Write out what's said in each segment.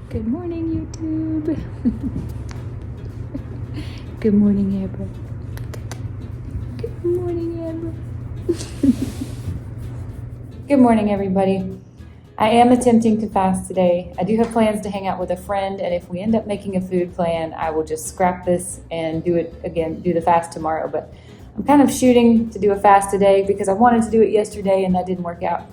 Good morning, YouTube. Good morning, Abra. Good morning, Abra. Good morning, everybody. I am attempting to fast today. I do have plans to hang out with a friend, and if we end up making a food plan, I will just scrap this and do it again, do the fast tomorrow. But I'm kind of shooting to do a fast today because I wanted to do it yesterday and that didn't work out.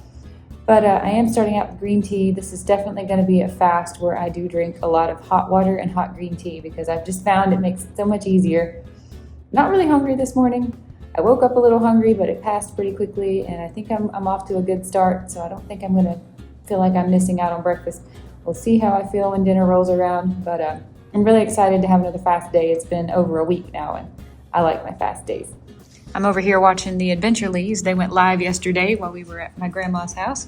But I am starting out with green tea. This is definitely going to be a fast where I do drink a lot of hot water and hot green tea because I've just found it makes it so much easier. Not really hungry this morning. I woke up a little hungry, but it passed pretty quickly, and I think I'm off to a good start, so I don't think I'm going to feel like I'm missing out on breakfast. We'll see how I feel when dinner rolls around, but I'm really excited to have another fast day. It's been over a week now, and I like my fast days. I'm over here watching the Adventure Lees. They went live yesterday while we were at my grandma's house.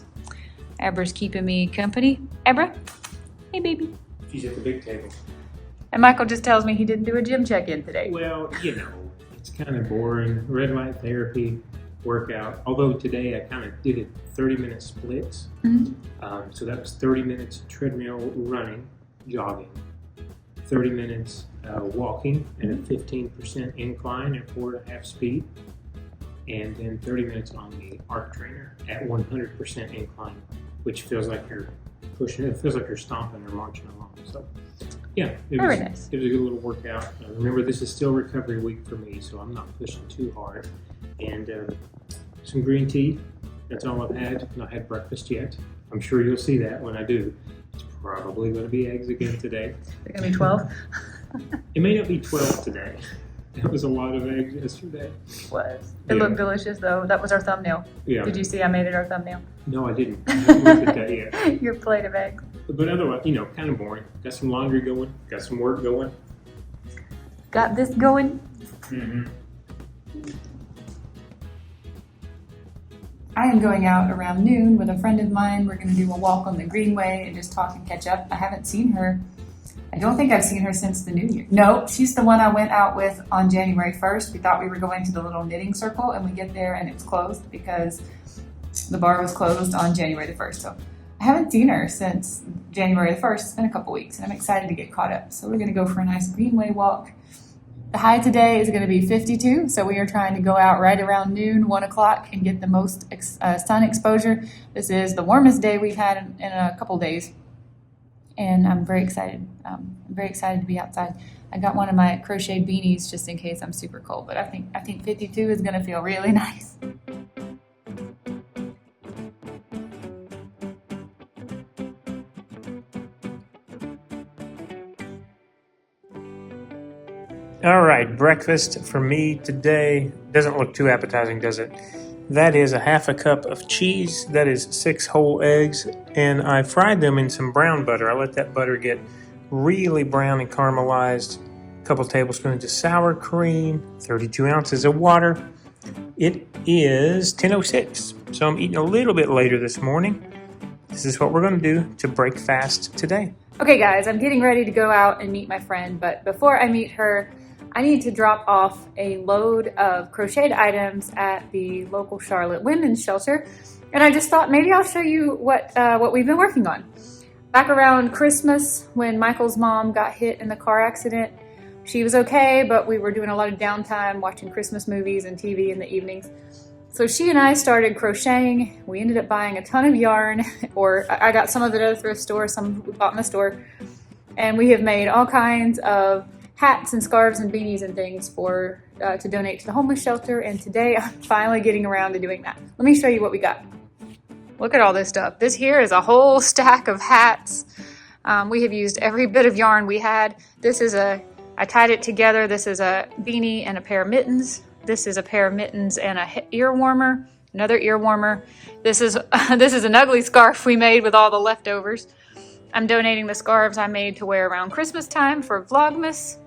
Abra's keeping me company. Abra? Hey, baby. She's at the big table. And Michael just tells me he didn't do a gym check-in today. Well, it's kind of boring. Red light therapy workout. Although today I kind of did it 30-minute splits. Mm-hmm. So that was 30 minutes treadmill running, jogging, 30 minutes walking at a 15% incline at 4.5 speed, and then 30 minutes on the arc trainer at 100% incline, which feels like you're pushing. It feels like you're stomping or marching along. So, yeah, it was a good little workout. Remember, this is still recovery week for me, so I'm not pushing too hard. And some green tea. That's all I've had. Not had breakfast yet. I'm sure you'll see that when I do. It's probably going to be eggs again today. They're going to be 12? It may not be 12 today. That was a lot of eggs yesterday. It was. It looked delicious, though. That was our thumbnail. Yeah. Did you see I made it our thumbnail? No, I didn't. I haven't looked at that yet. Your plate of eggs. But otherwise, kind of boring. Got some laundry going. Got some work going. Got this going? Mm-hmm. I am going out around noon with a friend of mine. We're going to do a walk on the Greenway and just talk and catch up. I haven't seen her. I don't think I've seen her since the New Year. No, she's the one I went out with on January 1st. We thought we were going to the little knitting circle, and we get there and it's closed because the bar was closed on January the 1st. So I haven't seen her since January the 1st. It's been a couple weeks, and I'm excited to get caught up. So we're going to go for a nice Greenway walk. The high today is going to be 52, so we are trying to go out right around noon, 1 o'clock, and get the most sun exposure. This is the warmest day we've had in a couple days, and I'm very excited. I'm very excited to be outside. I got one of my crocheted beanies just in case I'm super cold, but I think 52 is going to feel really nice. All right, breakfast for me today doesn't look too appetizing, does it? That is a half a cup of cheese. That is 6 whole eggs, and I fried them in some brown butter. I let that butter get really brown and caramelized. A couple tablespoons of sour cream, 32 ounces of water. It is 10:06, so I'm eating a little bit later this morning. This is what we're going to do to break fast today. Okay, guys, I'm getting ready to go out and meet my friend, but before I meet her, I need to drop off a load of crocheted items at the local Charlotte Women's Shelter, and I just thought maybe I'll show you what we've been working on. Back around Christmas, when Michael's mom got hit in the car accident, she was okay, but we were doing a lot of downtime watching Christmas movies and TV in the evenings. So she and I started crocheting. We ended up buying a ton of yarn, or I got some of it at a thrift store, some we bought in the store, and we have made all kinds of hats and scarves and beanies and things to donate to the homeless shelter, and today I'm finally getting around to doing that. Let me show you what we got. Look at all this stuff. This here is a whole stack of hats. We have used every bit of yarn we had. I tied it together. This is a beanie and a pair of mittens. This is a pair of mittens and a ear warmer, another ear warmer. This is an ugly scarf we made with all the leftovers. I'm donating the scarves I made to wear around Christmas time for Vlogmas.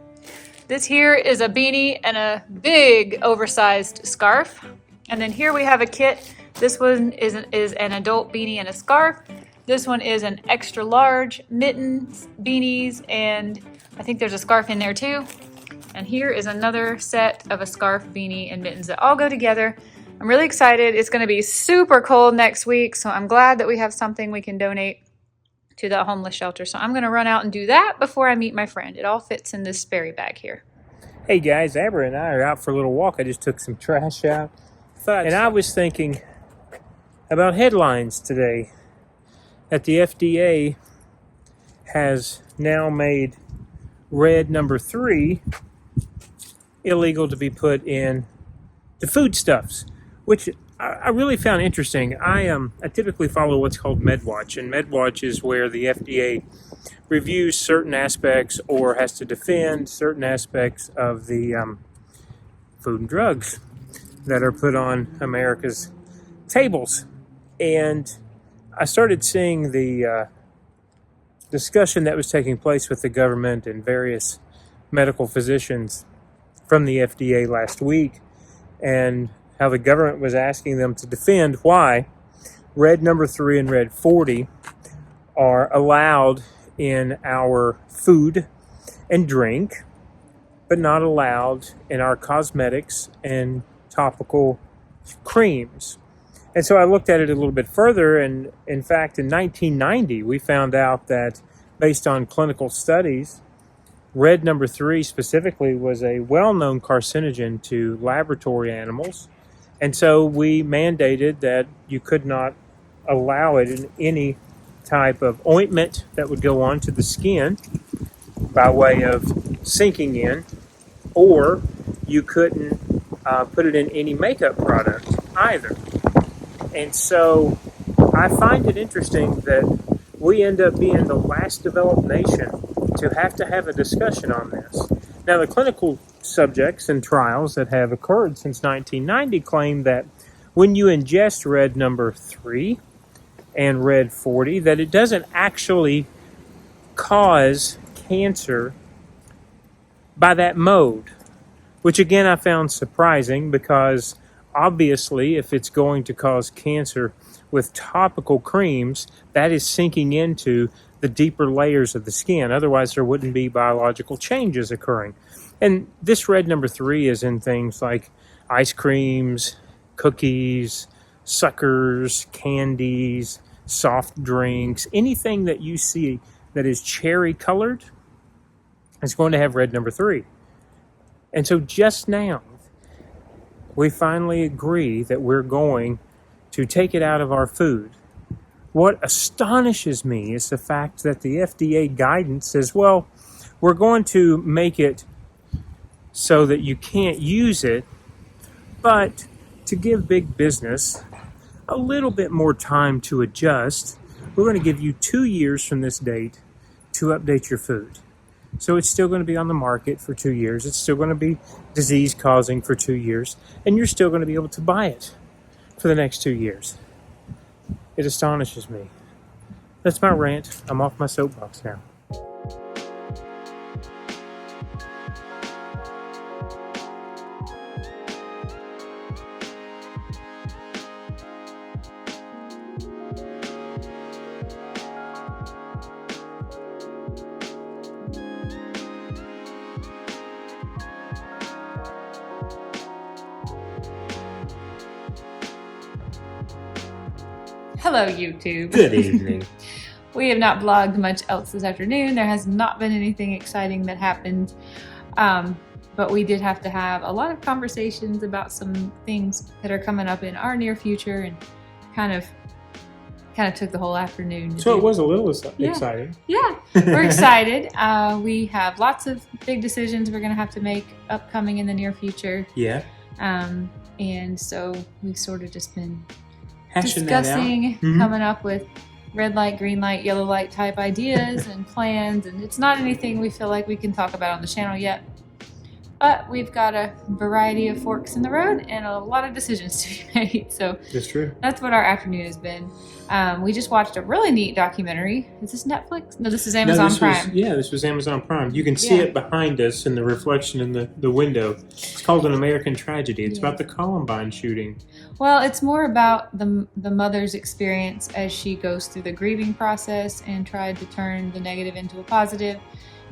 This here is a beanie and a big oversized scarf. And then here we have a kit. This one is an adult beanie and a scarf. This one is an extra large mittens, beanies, and I think there's a scarf in there too. And here is another set of a scarf, beanie, and mittens that all go together. I'm really excited. It's going to be super cold next week, so I'm glad that we have something we can donate. to the homeless shelter. So I'm going to run out and do that before I meet my friend. It all fits in this Sperry bag here. Hey guys, Amber and I are out for a little walk. I just took some trash out. And I was thinking about headlines today. That the FDA has now made red number 3 illegal to be put in the foodstuffs, which I really found interesting. I typically follow what's called MedWatch, and MedWatch is where the FDA reviews certain aspects or has to defend certain aspects of the food and drugs that are put on America's tables. And I started seeing the discussion that was taking place with the government and various medical physicians from the FDA last week, and how the government was asking them to defend why red number 3 and red 40 are allowed in our food and drink, but not allowed in our cosmetics and topical creams. And so I looked at it a little bit further, and in fact, in 1990, we found out that based on clinical studies, red number 3 specifically was a well-known carcinogen to laboratory animals. And so we mandated that you could not allow it in any type of ointment that would go onto the skin by way of sinking in, or you couldn't put it in any makeup product either. And so I find it interesting that we end up being the last developed nation to have a discussion on this. Now, the clinical subjects and trials that have occurred since 1990 claim that when you ingest red number 3 and red 40, that it doesn't actually cause cancer by that mode, which again I found surprising, because obviously if it's going to cause cancer with topical creams, that is sinking into the deeper layers of the skin. Otherwise, there wouldn't be biological changes occurring. And this red number 3 is in things like ice creams, cookies, suckers, candies, soft drinks, anything that you see that is cherry colored is going to have red number 3. And so just now, we finally agree that we're going to take it out of our food. What astonishes me is the fact that the FDA guidance says, well, we're going to make it so that you can't use it, but to give big business a little bit more time to adjust, we're going to give you 2 years from this date to update your food. So it's still going to be on the market for 2 years. It's still going to be disease-causing for 2 years, and you're still going to be able to buy it for the next 2 years. It astonishes me. That's my rant. I'm off my soapbox now. Hello, YouTube. Good evening. We have not vlogged much else this afternoon. There has not been anything exciting that happened. But we did have to have a lot of conversations about some things that are coming up in our near future, and kind of took the whole afternoon. So it was a little exciting. Yeah, we're excited. We have lots of big decisions we're going to have to make upcoming in the near future. Yeah. And so we've sort of just been Hashing that out. discussing, coming up with red light, green light, yellow light type ideas and plans. And it's not anything we feel like we can talk about on the channel yet. But we've got a variety of forks in the road and a lot of decisions to be made. So That's true. that's what our afternoon has been. We just watched a really neat documentary. Is this Netflix? No, this is Amazon Prime. This was Amazon Prime. You can see Yeah. it behind us in the reflection in the window. It's called An American Tragedy. It's about the Columbine shooting. Well, it's more about the mother's experience as she goes through the grieving process and tried to turn the negative into a positive,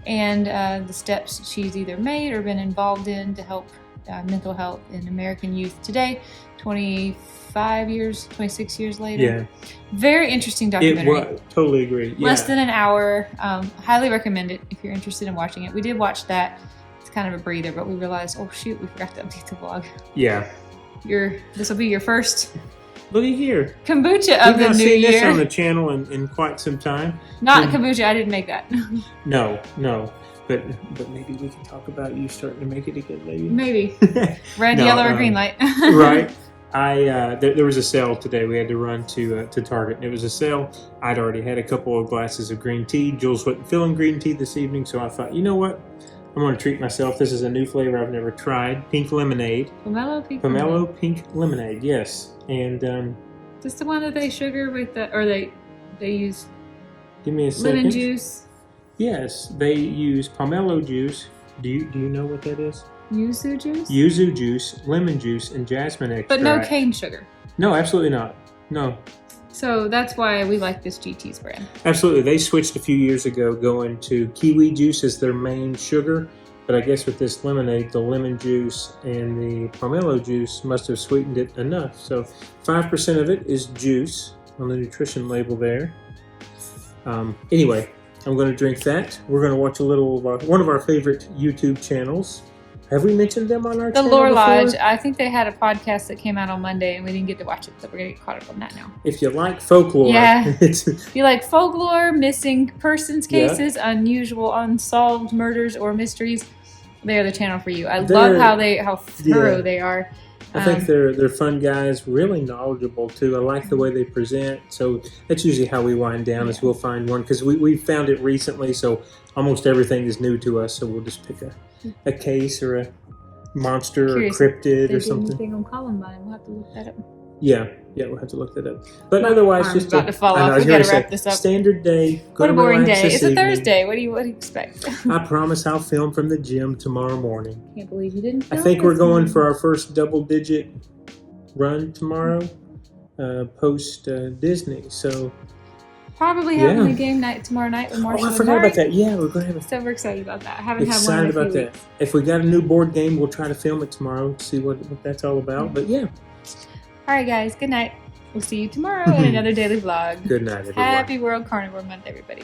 and the steps she's either made or been involved in to help mental health in American youth today, 26 years later. Yeah. Very interesting documentary. It was. Totally agree. Yeah. Less than an hour. Highly recommend it if you're interested in watching it. We did watch that. It's kind of a breather, but we realized, oh shoot, we forgot to update the vlog. Yeah. This will be your first Look at here. kombucha of We've the not new seen this year. on the channel in quite some time. Not kombucha. I didn't make that. No. But maybe we can talk about you starting to make it again, maybe. Maybe red, No, yellow, or green light. Right. There was a sale today. We had to run to Target, and it was a sale. I'd already had a couple of glasses of green tea. Jules wasn't feeling green tea this evening, so I thought, you know what? I'm going to treat myself. This is a new flavor I've never tried. Pink lemonade. Pomelo Pink lemonade, yes. And Is this the one that they sugar with they use give me a second. lemon juice, Yes, they use pomelo juice. Do you know what that is? yuzu juice? Yuzu juice, lemon juice, and jasmine extract. But no cane sugar. No, absolutely not. No. So that's why we like this GT's brand. Absolutely. They switched a few years ago going to kiwi juice as their main sugar. But I guess with this lemonade, the lemon juice and the pomelo juice must have sweetened it enough. So 5% of it is juice on the nutrition label there. Anyway, I'm going to drink that. We're going to watch a little of one of our favorite YouTube channels. Have we mentioned them on our The channel Lore before? Lodge. I think they had a podcast that came out on Monday, and we didn't get to watch it, so we're going to get caught up on that now. If you like folklore, Yeah. it's If you like folklore, missing persons Yeah. cases, unusual, unsolved murders or mysteries, they are the channel for you. I They're- love how thorough Yeah. they are. I think they're fun guys, really knowledgeable too. I like the way they present. So that's usually how we wind down is we'll find one because we found it recently. So almost everything is new to us. So we'll just pick a case or a monster Curious or cryptid They or did something. anything on Columbine. We'll have to look that up. Yeah, we'll have to look that up. But My otherwise, arm's just about to fall I know, off. I was We gonna gotta say, wrap this up. Standard day. Go What a to boring relax day. this It's a evening. Thursday. What do you expect? I promise I'll film from the gym tomorrow morning. Can't believe you didn't. I film think we're this going morning. for our first double-digit run tomorrow, post Disney. So, probably having Yeah. a game night tomorrow night with Marshall. I and forgot Mari. about that. Yeah, we're going to have So we're excited about that. I haven't a had one in excited a few about that. weeks. If we got a new board game, we'll try to film it tomorrow to see what that's all about. But yeah, All right, guys. Good night. We'll see you tomorrow in another daily vlog. good night, everyone. Happy World Carnivore Month, everybody.